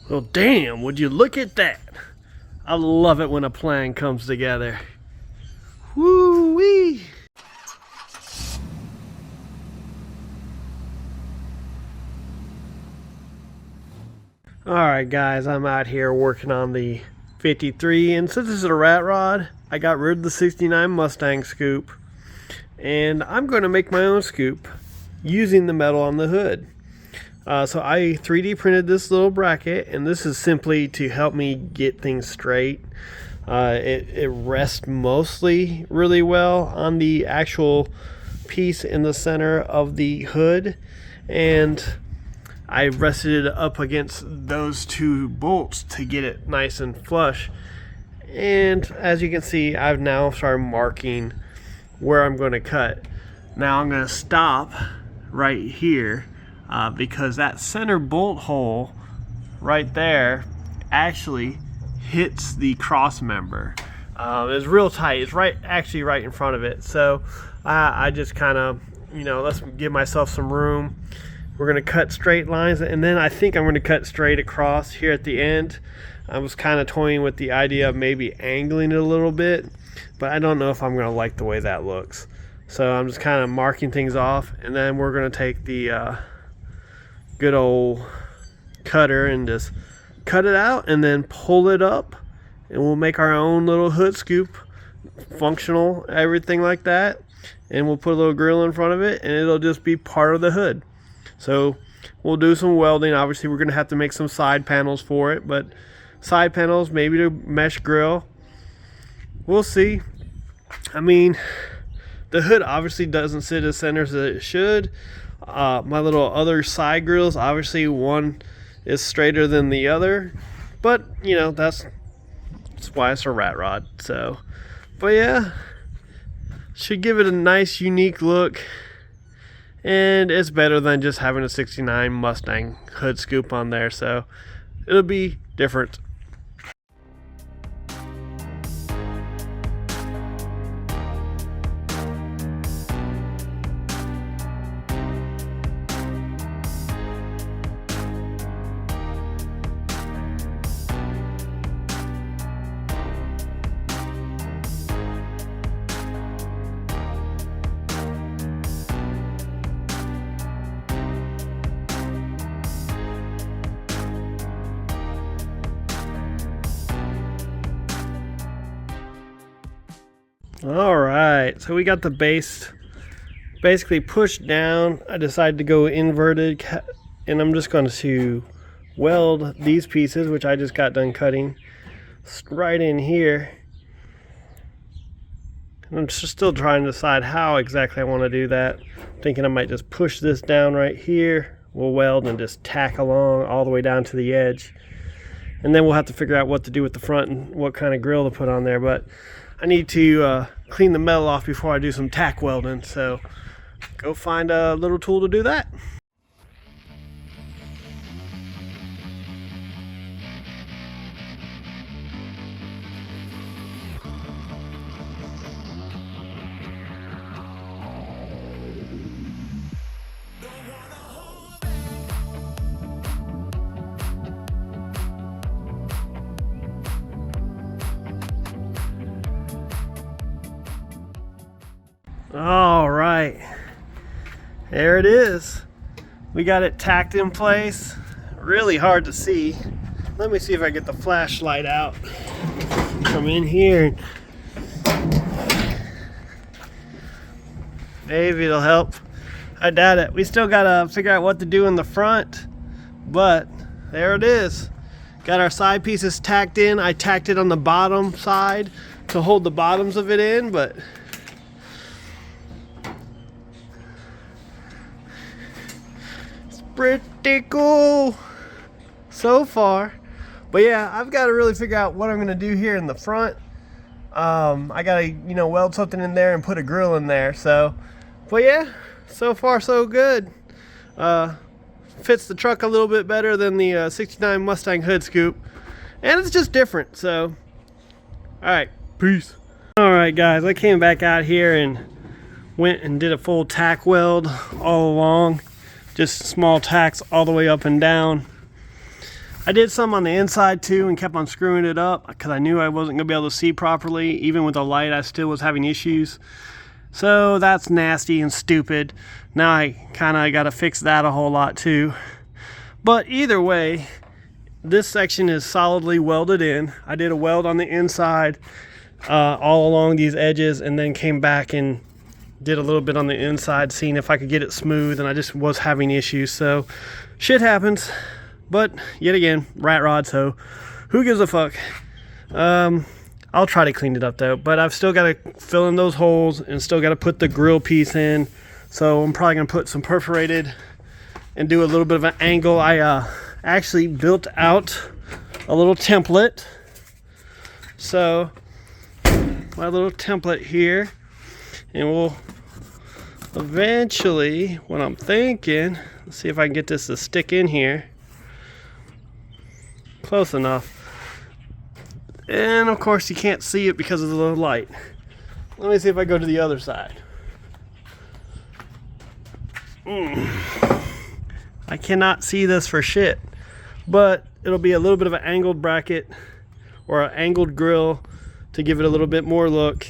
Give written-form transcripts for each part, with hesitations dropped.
Well, damn, would you look at that? I love it when a plan comes together. Woo-wee! Alright guys, I'm out here working on the 53, and since this is a rat rod, I got rid of the 69 Mustang scoop, and I'm going to make my own scoop using the metal on the hood. So I 3D printed this little bracket, and this is simply to help me get things straight. It rests mostly really well on the actual piece in the center of the hood, and I rested it up against those two bolts to get it nice and flush. And as you can see, I've now started marking where I'm going to cut. Now I'm going to stop right here because that center bolt hole right there actually hits the cross member. It's real tight. It's actually right in front of it. So I just kind of, let's give myself some room. We're going to cut straight lines, and then I think I'm going to cut straight across here at the end. I was kind of toying with the idea of maybe angling it a little bit, but I don't know if I'm going to like the way that looks. So I'm just kind of marking things off, and then we're going to take the good old cutter and just cut it out and then pull it up, and we'll make our own little hood scoop, functional, everything like that. And we'll put a little grill in front of it, and it'll just be part of the hood. So we'll do some welding. Obviously we're going to have to make some side panels for it, but side panels, maybe to mesh grill, we'll see. I mean, the hood obviously doesn't sit as center as it should. My little other side grills, obviously one is straighter than the other, but that's why it's a rat rod. So, but yeah, should give it a nice unique look. And it's better than just having a 69 Mustang hood scoop on there, so it'll be different. Alright, so we got the base basically pushed down. I decided to go inverted, and I'm just going to weld these pieces, which I just got done cutting, right in here. And I'm still trying to decide how exactly I want to do that. I'm thinking I might just push this down right here. We'll weld and just tack along all the way down to the edge. And then we'll have to figure out what to do with the front and what kind of grill to put on there. But I need to clean the metal off before I do some tack welding, so go find a little tool to do that. All right, there it is. We got it tacked in place. Really hard to see. Let me see if I get the flashlight out. Come in here. Maybe it'll help. I doubt it. We still gotta figure out what to do in the front, but there it is. Got our side pieces tacked in. I tacked it on the bottom side to hold the bottoms of it in, but pretty cool so far. But yeah, I've got to really figure out what I'm going to do here in the front. I got to weld something in there and put a grill in there. So, but yeah, so far so good. Fits the truck a little bit better than the 69 Mustang hood scoop, and it's just different. So alright, peace. Alright guys, I came back out here and went and did a full tack weld all along. Just small tacks all the way up and down. I did some on the inside too and kept on screwing it up because I knew I wasn't going to be able to see properly. Even with the light, I still was having issues. So that's nasty and stupid. Now I kind of got to fix that a whole lot too. But either way, this section is solidly welded in. I did a weld on the inside all along these edges, and then came back and did a little bit on the inside, seeing if I could get it smooth, and I just was having issues. So shit happens. But yet again, rat rod, so who gives a fuck? I'll try to clean it up though, but I've still got to fill in those holes and still got to put the grill piece in. So I'm probably going to put some perforated and do a little bit of an angle. I actually built out a little template. So my little template here, and we'll eventually, what I'm thinking, let's see if I can get this to stick in here. Close enough. And of course you can't see it because of the low light. Let me see if I go to the other side. I cannot see this for shit, but it'll be a little bit of an angled bracket or an angled grill to give it a little bit more look.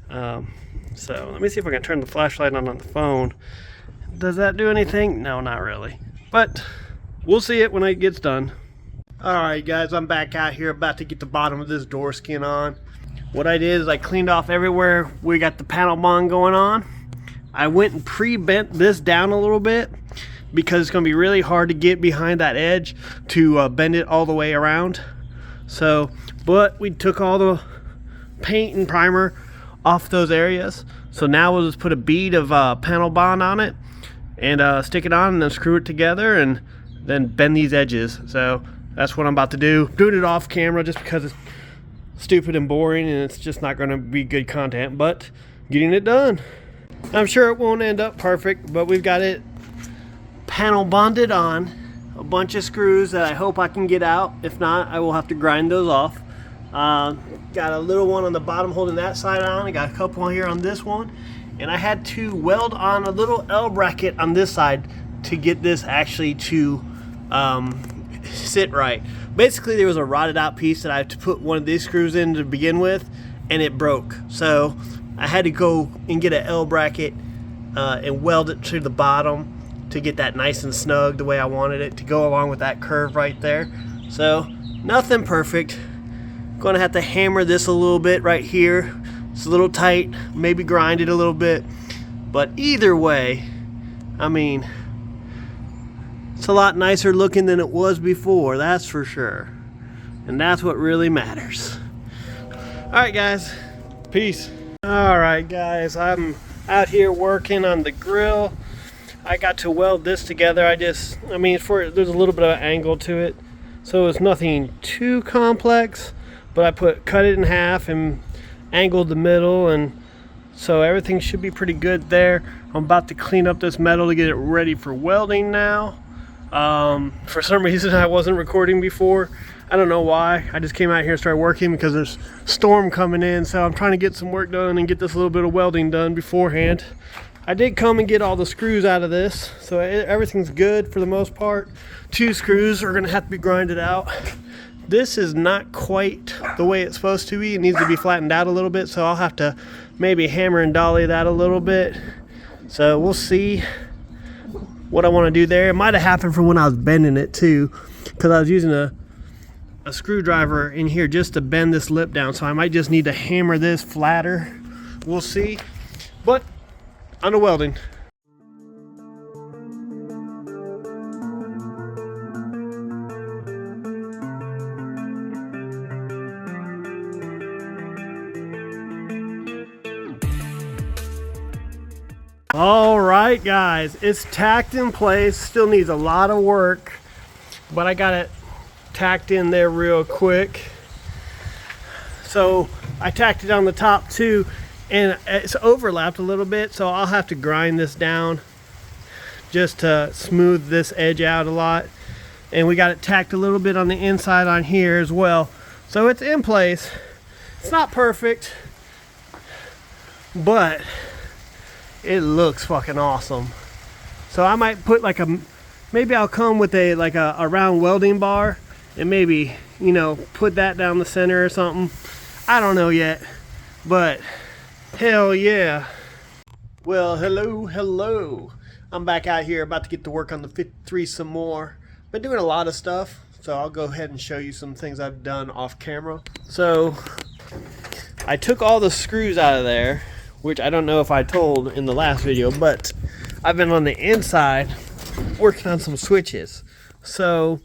So let me see if I can turn the flashlight on the phone. Does that do anything? No, not really, but we'll see it when it gets done. Alright guys, I'm back out here about to get the bottom of this door skin on. What I did is I cleaned off everywhere we got the panel bond going on. I went and pre-bent this down a little bit because it's going to be really hard to get behind that edge to bend it all the way around. So, but we took all the paint and primer off those areas. So now we'll just put a bead of panel bond on it and stick it on and then screw it together and then bend these edges. So that's what I'm about to do. Doing it off camera just because it's stupid and boring and it's just not going to be good content, but getting it done. I'm sure it won't end up perfect, but we've got it panel bonded on. A bunch of screws that I hope I can get out. If not, I will have to grind those off. Got a little one on the bottom holding that side on. I got a couple here on this one. And I had to weld on a little L bracket on this side to get this actually to sit right. Basically there was a rotted out piece that I had to put one of these screws in to begin with, and it broke. So I had to go and get an L bracket and weld it to the bottom to get that nice and snug the way I wanted it to go along with that curve right there. So nothing perfect. Gonna have to hammer this a little bit right here. It's a little tight, maybe grind it a little bit, but either way, I mean, it's a lot nicer looking than it was before, that's for sure. And that's what really matters. Alright guys, peace. Alright guys, I'm out here working on the grill. I got to weld this together. there's a little bit of an angle to it, so it's nothing too complex, but I cut it in half and angled the middle, and so everything should be pretty good there. I'm about to clean up this metal to get it ready for welding now. For some reason I wasn't recording before. I don't know why. I just came out here and started working because there's a storm coming in, so I'm trying to get some work done and get this little bit of welding done beforehand. I did come and get all the screws out of this, so everything's good for the most part. 2 screws are gonna have to be grinded out. This is not quite the way it's supposed to be. It needs to be flattened out a little bit, so I'll have to maybe hammer and dolly that a little bit. So we'll see what I want to do there. It might have happened from when I was bending it too, because I was using a screwdriver in here just to bend this lip down, so I might just need to hammer this flatter. We'll see. But on to welding. All right guys, it's tacked in place. Still needs a lot of work, but I got it tacked in there real quick. So I tacked it on the top too, and it's overlapped a little bit, so I'll have to grind this down just to smooth this edge out a lot. And we got it tacked a little bit on the inside on here as well, so it's in place. It's not perfect, but it looks fucking awesome. So I might put like maybe I'll come with a round welding bar and maybe, you know, put that down the center or something. I don't know yet, but hell yeah. Well, hello. I'm back out here about to get to work on the 53 some more. Been doing a lot of stuff, so I'll go ahead and show you some things I've done off camera. So I took all the screws out of there, which I don't know if I told in the last video, but I've been on the inside working on some switches. So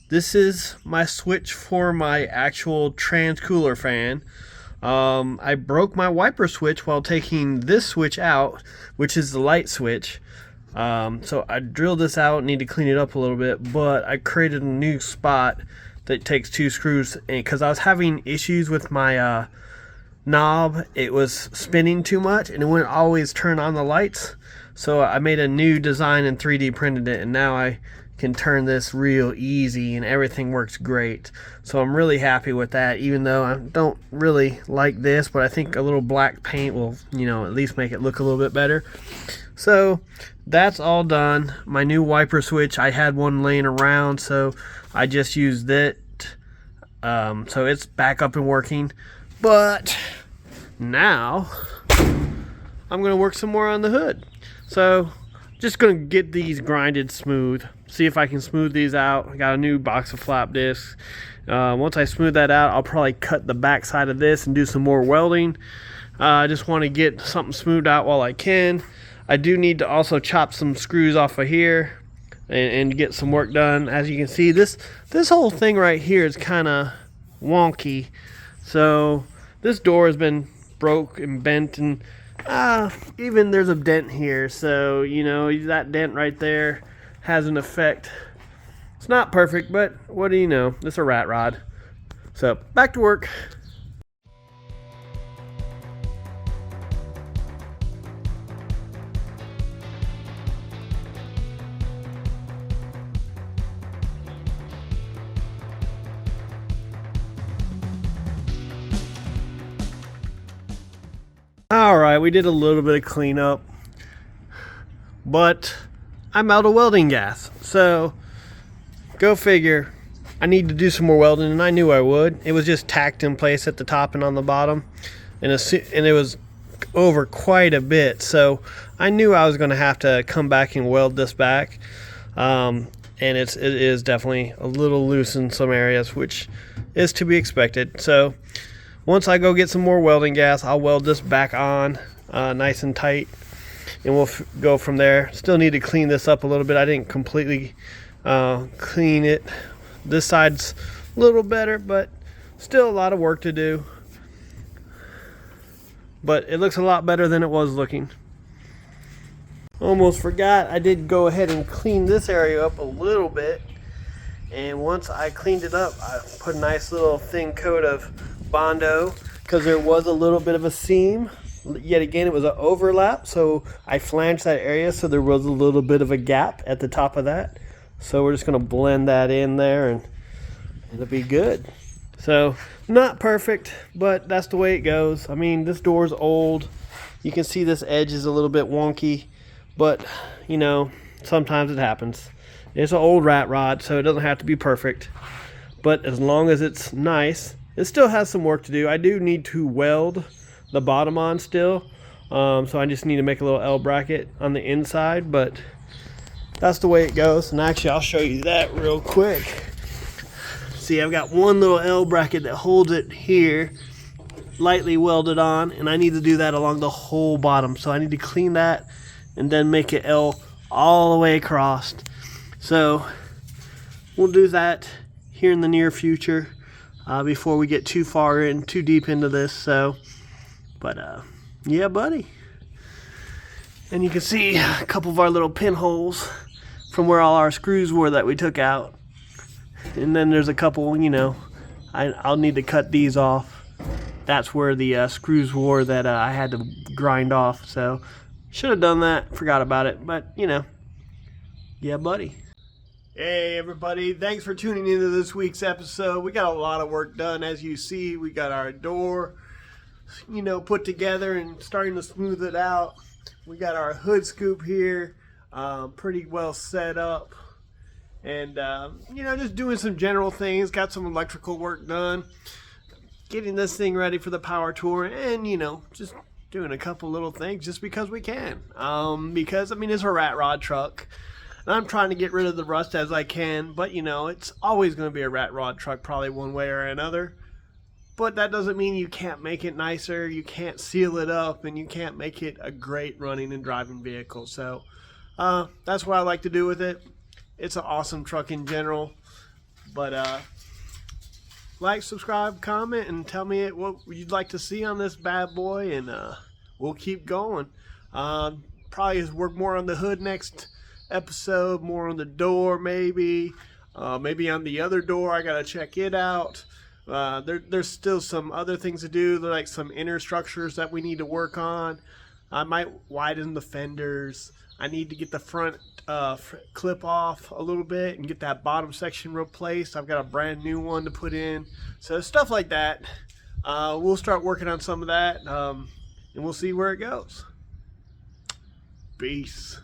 this is my switch for my actual trans cooler fan. I broke my wiper switch while taking this switch out, which is the light switch. So I drilled this out, need to clean it up a little bit, but I created a new spot that takes 2 screws, because I was having issues with my knob. It was spinning too much and it wouldn't always turn on the lights. So I made a new design and 3D printed it, and now I can turn this real easy and everything works great. So I'm really happy with that, even though I don't really like this, but I think a little black paint will, you know, at least make it look a little bit better. So that's all done. My new wiper switch, I had one laying around, so I just used it. So it's back up and working. But now I'm going to work some more on the hood. So just going to get these grinded smooth. See if I can smooth these out. I got a new box of flap discs. Once I smooth that out, I'll probably cut the back side of this and do some more welding. I just want to get something smoothed out while I can. I do need to also chop some screws off of here and get some work done. As you can see, this whole thing right here is kind of wonky. So this door has been broke and bent, and even there's a dent here. So, you know, that dent right there has an effect. It's not perfect, but what do you know? It's a rat rod. So back to work. Alright, we did a little bit of cleanup, but I'm out of welding gas. So, go figure. I need to do some more welding, and I knew I would. It was just tacked in place at the top and on the bottom, and it was over quite a bit. So, I knew I was going to have to come back and weld this back. And it is definitely a little loose in some areas, which is to be expected. So, once I go get some more welding gas, I'll weld this back on nice and tight, and we'll go from there. Still need to clean this up a little bit. I didn't completely clean it. This side's a little better, but still a lot of work to do. But it looks a lot better than it was looking. Almost forgot, I did go ahead and clean this area up a little bit. And once I cleaned it up, I put a nice little thin coat of Bondo, because there was a little bit of a seam. Yet again, it was an overlap, so I flanged that area so there was a little bit of a gap at the top of that. So we're just going to blend that in there, and it'll be good. So not perfect, but that's the way it goes. I mean, this door's old. You can see this edge is a little bit wonky, but you know, sometimes it happens. It's an old rat rod, so it doesn't have to be perfect, but as long as it's nice. It still has some work to do. I do need to weld the bottom on still, so I just need to make a little L bracket on the inside, but that's the way it goes. And actually, I'll show you that real quick. See, I've got one little L bracket that holds it here, lightly welded on, and I need to do that along the whole bottom. So I need to clean that and then make it L all the way across. So we'll do that here in the near future. Before we get too deep into this. So, but yeah, buddy. And you can see a couple of our little pinholes from where all our screws were that we took out. And then there's a couple, you know, I'll need to cut these off. That's where the screws were that I had to grind off. So should have done that, forgot about it, but you know, yeah, buddy. Hey everybody, thanks for tuning into this week's episode. We got a lot of work done. As you see, we got our door, you know, put together and starting to smooth it out. We got our hood scoop here, pretty well set up. and just doing some general things. Got some electrical work done, getting this thing ready for the power tour, and just doing a couple little things just because we can. Because it's a rat rod truck, and I'm trying to get rid of the rust as I can. But it's always going to be a rat rod truck, probably one way or another. But that doesn't mean you can't make it nicer, you can't seal it up, and you can't make it a great running and driving vehicle. So that's what I like to do with it. It's an awesome truck in general. But like, subscribe, comment, and tell me what you'd like to see on this bad boy, and we'll keep going. Probably work more on the hood next episode, more on the door maybe. Maybe on the other door, I gotta check it out. There's still some other things to do, like some inner structures that we need to work on. I might widen the fenders. I need to get the front clip off a little bit and get that bottom section replaced. I've got a brand new one to put in. So stuff like that. We'll start working on some of that, and we'll see where it goes. Peace.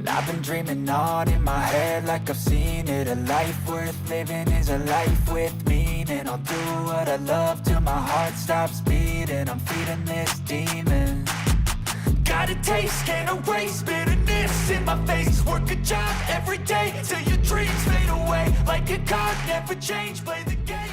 I've been dreaming on in my head like I've seen it. A life worth living is a life with meaning. I'll do what I love till my heart stops beating. I'm feeding this demon. Got a taste, can't erase bitterness in my face. Work a job every day till your dreams fade away. Like a card, never change, play the game.